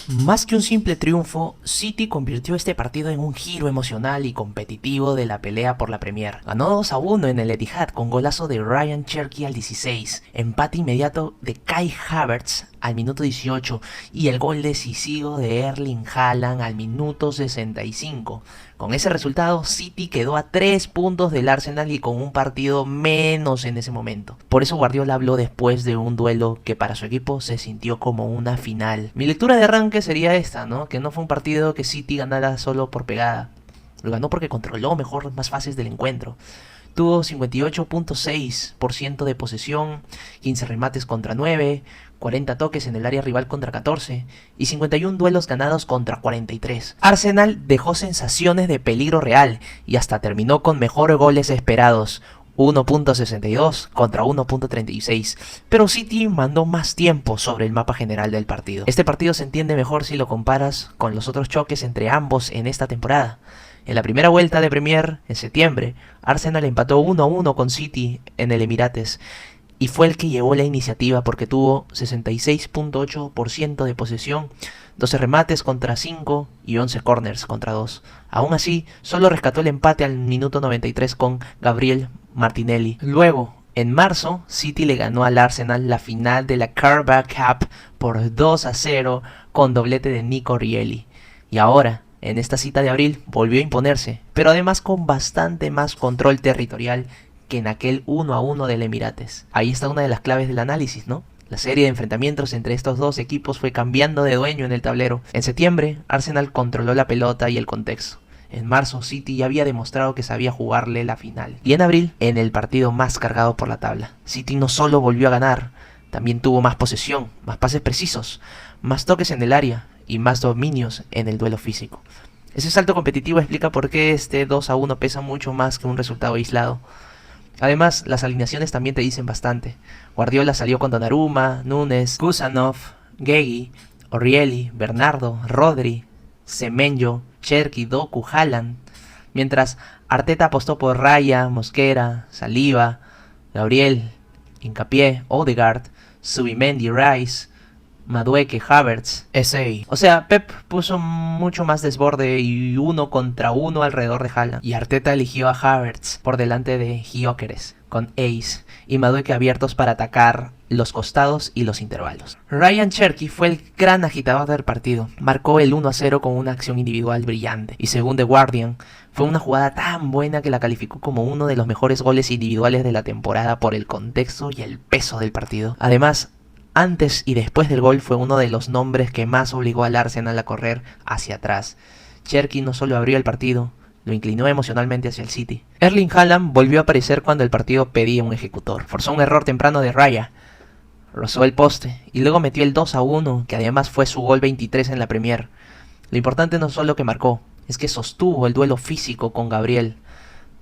Más que un simple triunfo, City convirtió este partido en un giro emocional y competitivo de la pelea por la Premier. Ganó 2-1 en el Etihad con golazo de Ryan Cherki al 16, empate inmediato de Kai Havertz al minuto 18 y el gol decisivo de Erling Haaland al minuto 65. Con ese resultado, City quedó a 3 puntos del Arsenal y con un partido menos en ese momento. Por eso Guardiola habló después de un duelo que para su equipo se sintió como una final. Mi lectura de arranque sería esta, ¿no? Que no fue un partido que City ganara solo por pegada. Lo ganó porque controló mejor más fases del encuentro. Tuvo 58.6% de posesión, 15 remates contra 9, 40 toques en el área rival contra 14 y 51 duelos ganados contra 43. Arsenal dejó sensaciones de peligro real y hasta terminó con mejores goles esperados. 1.62 contra 1.36, pero City mandó más tiempo sobre el mapa general del partido. Este partido se entiende mejor si lo comparas con los otros choques entre ambos en esta temporada. En la primera vuelta de Premier, en septiembre, Arsenal empató 1-1 con City en el Emirates y fue el que llevó la iniciativa porque tuvo 66.8% de posesión, 12 remates contra 5 y 11 corners contra 2. Aún así, solo rescató el empate al minuto 93 con Gabriel Martinelli. Luego, en marzo, City le ganó al Arsenal la final de la Carabao Cup por 2-0 con doblete de Nico Rielly. Y ahora, en esta cita de abril, volvió a imponerse, pero además con bastante más control territorial que en aquel 1-1 del Emirates. Ahí está una de las claves del análisis, ¿no? La serie de enfrentamientos entre estos dos equipos fue cambiando de dueño en el tablero. En septiembre, Arsenal controló la pelota y el contexto. En marzo, City ya había demostrado que sabía jugarle la final. Y en abril, en el partido más cargado por la tabla, City no solo volvió a ganar, también tuvo más posesión, más pases precisos, más toques en el área y más dominios en el duelo físico. Ese salto competitivo explica por qué este 2-1 pesa mucho más que un resultado aislado. Además, las alineaciones también te dicen bastante. Guardiola salió con Donnarumma, Núñez, Kusanov, Gegi, Aurieri, Bernardo, Rodri, Semenyo, Cherki, Doku, Haaland. Mientras Arteta apostó por Raya, Mosquera, Saliba, Gabriel, Hincapié, Odegaard, Zubimendi, Rice, Madueke, Havertz, S.A. O sea, Pep puso mucho más desborde y 1 contra 1 alrededor de Haaland. Y Arteta eligió a Havertz por delante de Gyökeres, con Ace y Madueke abiertos para atacar los costados y los intervalos. Ryan Cherki fue el gran agitador del partido. Marcó el 1-0 con una acción individual brillante. Y según The Guardian, fue una jugada tan buena que la calificó como uno de los mejores goles individuales de la temporada por el contexto y el peso del partido. Además, antes y después del gol fue uno de los nombres que más obligó al Arsenal a correr hacia atrás. Cherki no solo abrió el partido, lo inclinó emocionalmente hacia el City. Erling Haaland volvió a aparecer cuando el partido pedía un ejecutor. Forzó un error temprano de Raya, rozó el poste y luego metió el 2-1, que además fue su gol 23 en la Premier. Lo importante no solo que marcó, es que sostuvo el duelo físico con Gabriel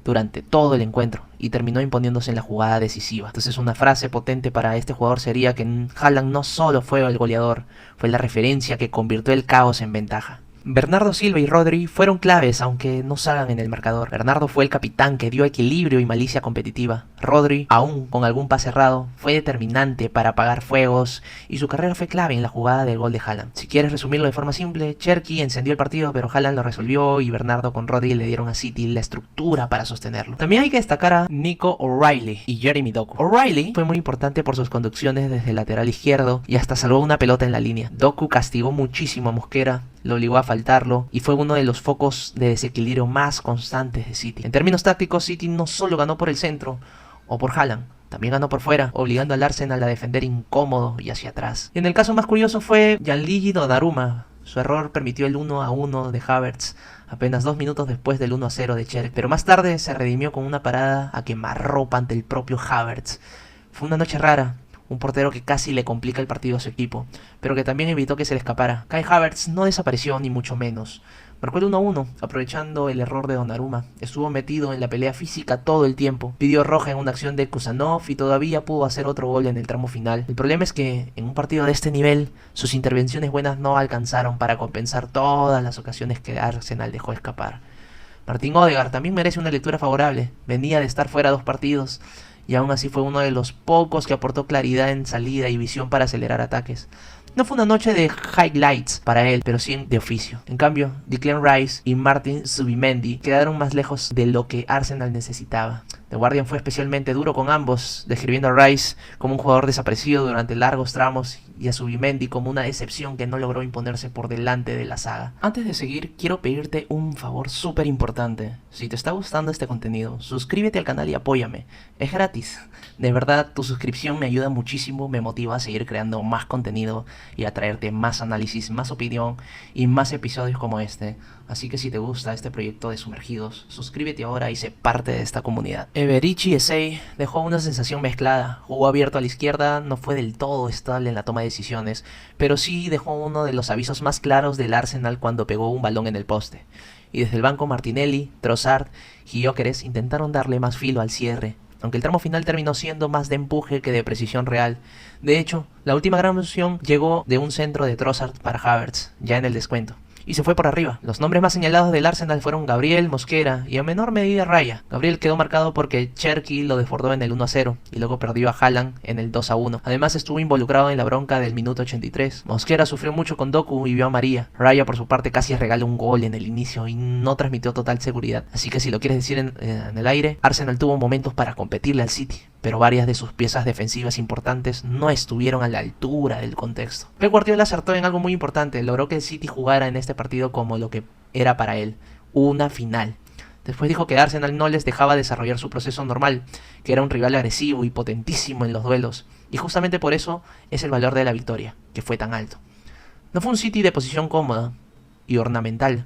durante todo el encuentro y terminó imponiéndose en la jugada decisiva. Entonces una frase potente para este jugador sería que Haaland no solo fue el goleador, fue la referencia que convirtió el caos en ventaja. Bernardo Silva y Rodri fueron claves aunque no salgan en el marcador. Bernardo fue el capitán que dio equilibrio y malicia competitiva. Rodri, aún con algún pase errado, fue determinante para apagar fuegos y su carrera fue clave en la jugada del gol de Haaland. Si quieres resumirlo de forma simple, Cherki encendió el partido pero Haaland lo resolvió y Bernardo con Rodri le dieron a City la estructura para sostenerlo. También hay que destacar a Nico O'Reilly y Jeremy Doku. O'Reilly fue muy importante por sus conducciones desde el lateral izquierdo y hasta salvó una pelota en la línea. Doku castigó muchísimo a Mosquera, lo obligó a faltarlo y fue uno de los focos de desequilibrio más constantes de City. En términos tácticos, City no solo ganó por el centro o por Haaland, también ganó por fuera, obligando al Arsenal a defender incómodo y hacia atrás. Y en el caso más curioso fue Gianluigi Donnarumma. Su error permitió el 1-1 de Havertz apenas 2 minutos después del 1-0 de Cherki, pero más tarde se redimió con una parada a quemarropa ante el propio Havertz. Fue una noche rara. Un portero que casi le complica el partido a su equipo, pero que también evitó que se le escapara. Kai Havertz no desapareció ni mucho menos. Marcó el 1-1, aprovechando el error de Donnarumma. Estuvo metido en la pelea física todo el tiempo. Pidió roja en una acción de Kusanov y todavía pudo hacer otro gol en el tramo final. El problema es que en un partido de este nivel, sus intervenciones buenas no alcanzaron para compensar todas las ocasiones que Arsenal dejó escapar. Martin Odegaard también merece una lectura favorable. Venía de estar fuera 2 partidos y aún así fue uno de los pocos que aportó claridad en salida y visión para acelerar ataques. No fue una noche de highlights para él, pero sí de oficio. En cambio, Declan Rice y Martin Zubimendi quedaron más lejos de lo que Arsenal necesitaba. The Guardian fue especialmente duro con ambos, describiendo a Rice como un jugador desaparecido durante largos tramos y a Zubimendi como una decepción que no logró imponerse por delante de la saga. Antes de seguir, quiero pedirte un favor súper importante. Si te está gustando este contenido, suscríbete al canal y apóyame. Es gratis. De verdad, tu suscripción me ayuda muchísimo, me motiva a seguir creando más contenido y a traerte más análisis, más opinión y más episodios como este. Así que si te gusta este proyecto de Sumergidos, suscríbete ahora y sé parte de esta comunidad. Eberichi Eze dejó una sensación mezclada. Jugó abierto a la izquierda, no fue del todo estable en la toma de decisiones, pero sí dejó uno de los avisos más claros del Arsenal cuando pegó un balón en el poste. Y desde el banco Martinelli, Trossard y Gyökeres intentaron darle más filo al cierre, aunque el tramo final terminó siendo más de empuje que de precisión real. De hecho, la última gran opción llegó de un centro de Trossard para Havertz, ya en el descuento, y se fue por arriba. Los nombres más señalados del Arsenal fueron Gabriel, Mosquera y en menor medida Raya. Gabriel quedó marcado porque Cherki lo desbordó en el 1-0 y luego perdió a Haaland en el 2-1. Además estuvo involucrado en la bronca del minuto 83. Mosquera sufrió mucho con Doku y vio a María. Raya por su parte casi regaló un gol en el inicio y no transmitió total seguridad. Así que si lo quieres decir en el aire, Arsenal tuvo momentos para competirle al City, pero varias de sus piezas defensivas importantes no estuvieron a la altura del contexto. Pep Guardiola acertó en algo muy importante, logró que el City jugara en este partido como lo que era para él, una final. Después dijo que Arsenal no les dejaba desarrollar su proceso normal, que era un rival agresivo y potentísimo en los duelos, y justamente por eso es el valor de la victoria, que fue tan alto. No fue un City de posición cómoda y ornamental,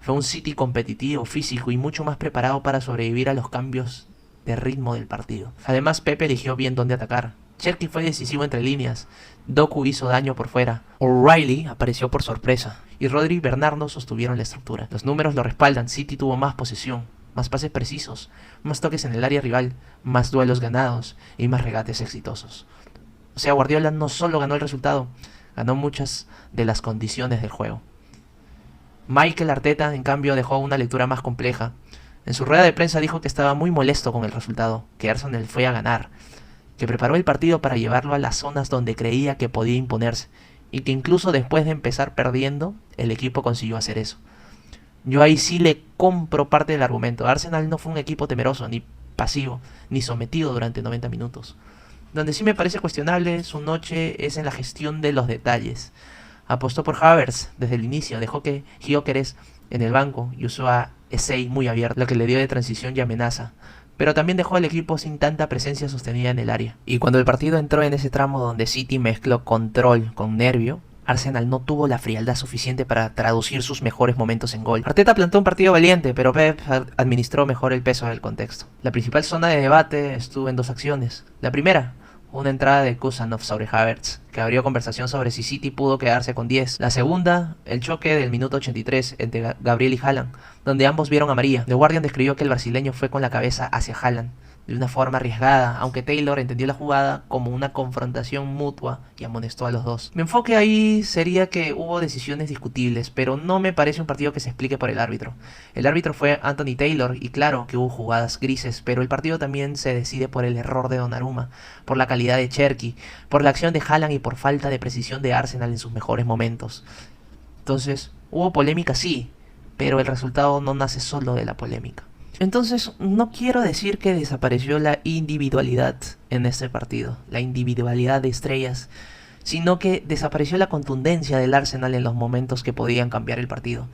fue un City competitivo, físico y mucho más preparado para sobrevivir a los cambios de ritmo del partido. Además, Pepe eligió bien dónde atacar. Cherki fue decisivo entre líneas, Doku hizo daño por fuera, O'Reilly apareció por sorpresa, y Rodri y Bernardo sostuvieron la estructura. Los números lo respaldan, City tuvo más posesión, más pases precisos, más toques en el área rival, más duelos ganados y más regates exitosos. O sea, Guardiola no solo ganó el resultado, ganó muchas de las condiciones del juego. Mikel Arteta, en cambio, dejó una lectura más compleja. En su rueda de prensa dijo que estaba muy molesto con el resultado, que Arsenal fue a ganar, que preparó el partido para llevarlo a las zonas donde creía que podía imponerse, y que incluso después de empezar perdiendo, el equipo consiguió hacer eso. Yo ahí sí le compro parte del argumento. Arsenal no fue un equipo temeroso, ni pasivo, ni sometido durante 90 minutos. Donde sí me parece cuestionable su noche es en la gestión de los detalles. Apostó por Havertz desde el inicio, dejó que Gyökeres en el banco y usó a Eze muy abierto, lo que le dio de transición y amenaza, pero también dejó al equipo sin tanta presencia sostenida en el área. Y cuando el partido entró en ese tramo donde City mezcló control con nervio, Arsenal no tuvo la frialdad suficiente para traducir sus mejores momentos en gol. Arteta plantó un partido valiente, pero Pep administró mejor el peso del contexto. La principal zona de debate estuvo en dos acciones. La primera, una entrada de Kusanov sobre Havertz, que abrió conversación sobre si City pudo quedarse con 10. La segunda, el choque del minuto 83 entre Gabriel y Haaland, donde ambos vieron a María. The Guardian describió que el brasileño fue con la cabeza hacia Haaland, de una forma arriesgada, aunque Taylor entendió la jugada como una confrontación mutua y amonestó a los dos. Mi enfoque ahí sería que hubo decisiones discutibles, pero no me parece un partido que se explique por el árbitro. El árbitro fue Anthony Taylor y claro que hubo jugadas grises, pero el partido también se decide por el error de Donnarumma, por la calidad de Cherki, por la acción de Haaland y por falta de precisión de Arsenal en sus mejores momentos. Entonces, hubo polémica sí, pero el resultado no nace solo de la polémica. Entonces, no quiero decir que desapareció la individualidad en este partido, la individualidad de estrellas, sino que desapareció la contundencia del Arsenal en los momentos que podían cambiar el partido.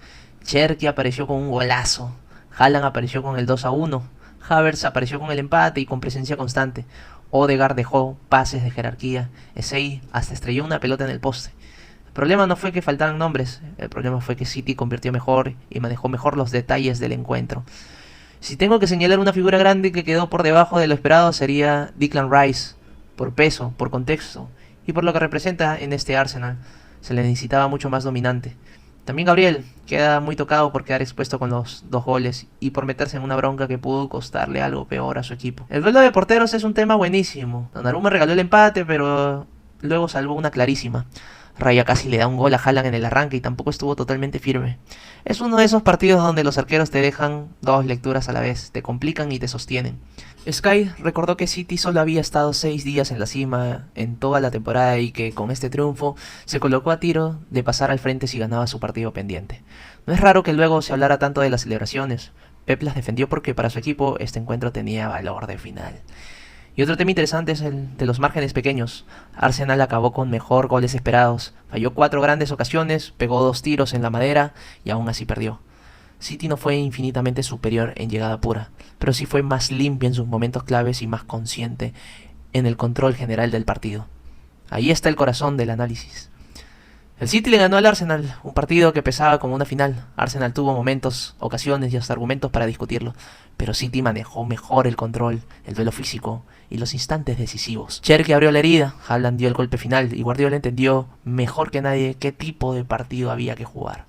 Cherki apareció con un golazo, Haaland apareció con el 2-1, Havertz apareció con el empate y con presencia constante, Odegaard dejó pases de jerarquía, Eze hasta estrelló una pelota en el poste. El problema no fue que faltaran nombres, el problema fue que City convirtió mejor y manejó mejor los detalles del encuentro. Si tengo que señalar una figura grande que quedó por debajo de lo esperado sería Declan Rice, por peso, por contexto y por lo que representa en este Arsenal. Se le necesitaba mucho más dominante. También Gabriel queda muy tocado por quedar expuesto con los 2 goles y por meterse en una bronca que pudo costarle algo peor a su equipo. El duelo de porteros es un tema buenísimo. Donnarumma regaló el empate, pero luego salvó una clarísima. Raya casi le da un gol a Haaland en el arranque y tampoco estuvo totalmente firme. Es uno de esos partidos donde los arqueros te dejan 2 lecturas a la vez, te complican y te sostienen. Sky recordó que City solo había estado 6 días en la cima en toda la temporada y que con este triunfo se colocó a tiro de pasar al frente si ganaba su partido pendiente. No es raro que luego se hablara tanto de las celebraciones. Pep las defendió porque para su equipo este encuentro tenía valor de final. Y otro tema interesante es el de los márgenes pequeños. Arsenal acabó con mejor goles esperados, falló 4 grandes ocasiones, pegó 2 tiros en la madera y aún así perdió. City no fue infinitamente superior en llegada pura, pero sí fue más limpia en sus momentos claves y más consciente en el control general del partido. Ahí está el corazón del análisis. El City le ganó al Arsenal, un partido que pesaba como una final. Arsenal tuvo momentos, ocasiones y hasta argumentos para discutirlo, pero City manejó mejor el control, el duelo físico y los instantes decisivos. Cherki abrió la herida, Haaland dio el golpe final y Guardiola entendió mejor que nadie qué tipo de partido había que jugar.